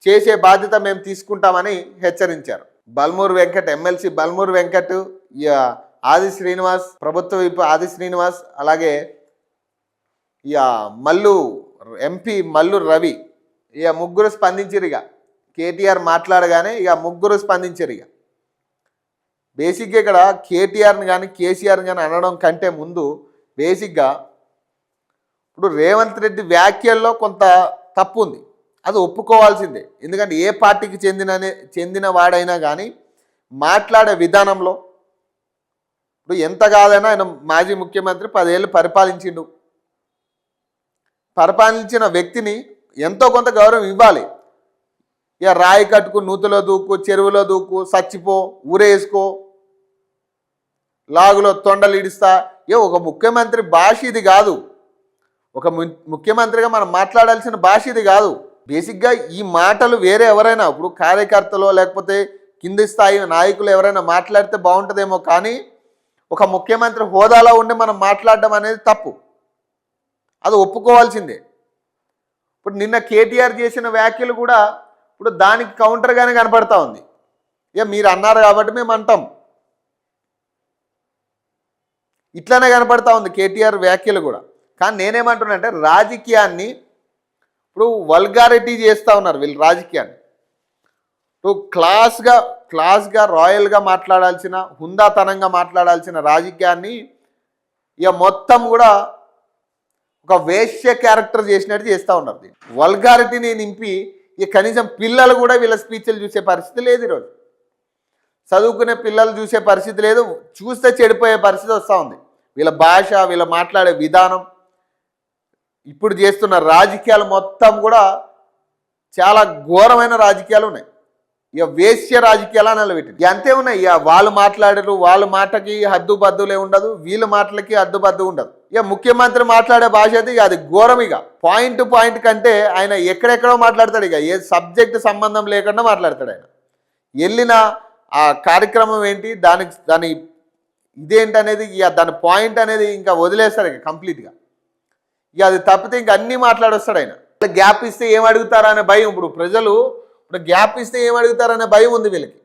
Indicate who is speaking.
Speaker 1: చేసే బాధ్యత మేము తీసుకుంటామని హెచ్చరించారు. బల్మూరు వెంకట్ ఎమ్మెల్సీ బల్మూరు వెంకట్, ఆది శ్రీనివాస్, ప్రభుత్వ విప్ ఆది శ్రీనివాస్, అలాగే మల్లు ఎంపీ మల్లు రవి, ముగ్గురు స్పందించారు. ఇక కేటీఆర్ మాట్లాడగానే ముగ్గురు స్పందించారు. బేసిక్గా ఇక్కడ కేటీఆర్ని కానీ కేసీఆర్ని కానీ అనడం కంటే ముందు బేసిక్గా ఇప్పుడు రేవంత్ రెడ్డి వ్యాఖ్యల్లో కొంత తప్పు ఉంది, అది ఒప్పుకోవాల్సిందే. ఎందుకంటే ఏ పార్టీకి చెందిన వాడైనా కానీ మాట్లాడే విధానంలో ఇప్పుడు ఎంత కాదైనా ఆయన మాజీ ముఖ్యమంత్రి 10 ఏళ్ళు పరిపాలించిన వ్యక్తిని ఎంతో కొంత గౌరవం ఇవ్వాలి. రాయి కట్టుకు నూతులో దూకు, చెరువులో దూకు, సచ్చిపో, ఊరేసుకో, లాగులో తొండలు ఇడిస్తా, ఒక ముఖ్యమంత్రి భాష ఇది కాదు. ఒక ముఖ్యమంత్రిగా మనం మాట్లాడాల్సిన భాష ఇది కాదు. బేసిక్గా ఈ మాటలు వేరే ఎవరైనా ఇప్పుడు కార్యకర్తలో లేకపోతే కింది స్థాయి నాయకులు ఎవరైనా మాట్లాడితే బాగుంటుందేమో, కానీ ఒక ముఖ్యమంత్రి హోదాలో ఉండి మనం మాట్లాడడం అనేది తప్పు, అది ఒప్పుకోవాల్సిందే. ఇప్పుడు నిన్న కేటీఆర్ చేసిన వ్యాఖ్యలు కూడా ఇప్పుడు దానికి కౌంటర్గానే కనపడతా ఉంది. మీరు అన్నారు కాబట్టి మేము అంటాం, ఇట్లానే కనపడతా ఉంది కేటీఆర్ వ్యాఖ్యలు కూడా. కానీ నేనేమంటున్నానంటే రాజకీయాన్ని ఇప్పుడు వల్గారిటీ చేస్తూ ఉన్నారు వీళ్ళు. రాజకీయాన్ని ఇప్పుడు క్లాస్గా రాయల్గా మాట్లాడాల్సిన, హుందాతనంగా మాట్లాడాల్సిన రాజకీయాన్ని మొత్తం కూడా ఒక వేశ్య క్యారెక్టర్ చేసినట్టు చేస్తూ ఉన్నారు. వల్గారిటీని నింపి కనీసం పిల్లలు కూడా వీళ్ళ స్పీచ్లు చూసే పరిస్థితి లేదు. ఈరోజు చదువుకునే పిల్లలు చూసే పరిస్థితి లేదు, చూస్తే చెడిపోయే పరిస్థితి వస్తూ ఉంది. వీళ్ళ భాష, వీళ్ళ మాట్లాడే విధానం, ఇప్పుడు చేస్తున్న రాజకీయాలు మొత్తం కూడా చాలా ఘోరమైన రాజకీయాలు ఉన్నాయి. వేశ్య రాజకీయాలు అనాలి వీటిని. అంతే ఉన్నాయి. వాళ్ళు మాట్లాడరు, వాళ్ళ మాటకి హద్దు బద్దులే ఉండదు, వీళ్ళ మాటలకి హద్దు బద్దు ఉండదు. ముఖ్యమంత్రి మాట్లాడే భాష అయితే అది ఘోరం. పాయింట్ కంటే ఆయన ఎక్కడెక్కడో మాట్లాడతాడు. ఏ సబ్జెక్ట్ సంబంధం లేకుండా మాట్లాడతాడు ఆయన. వెళ్ళిన ఆ కార్యక్రమం ఏంటి, దాని ఇదేంటి అనేది, దాని పాయింట్ అనేది ఇంకా వదిలేస్తాడు కంప్లీట్గా. అది తప్పితే ఇంకా అన్నీ మాట్లాడొస్తాడు ఆయన. గ్యాప్ ఇస్తే ఏం అడుగుతారా అనే భయం. ఇప్పుడు ప్రజలు గ్యాప్ ఇస్తే ఏం అడుగుతారనే భయం ఉంది వీళ్ళకి.